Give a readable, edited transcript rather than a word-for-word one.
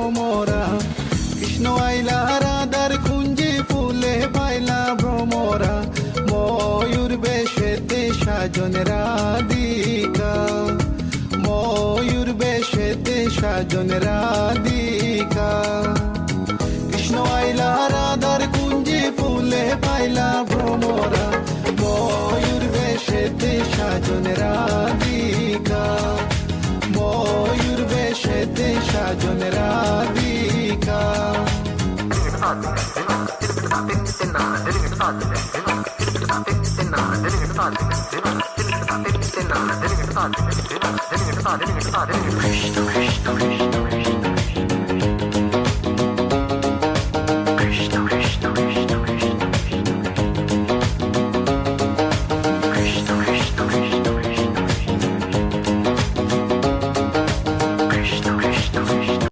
ভ্রমরা, কৃষ্ণ আইলা রাধার কুঞ্জে ফুলে পাইলা ভ্রমরা, ময়ূর বেশেতে সাজন রাধিকা, ময়ূর বেশেতে সাজন রাধিকা। কৃষ্ণ আইলা রাধার কুঞ্জে ফুলে পাইলা ভ্রমরা, ময়ূর বেশেতে সাজন রাধিকা, ময়ূর বেশেতে সাজন Radhika. Krishna, Krishna, Krishna, Krishna.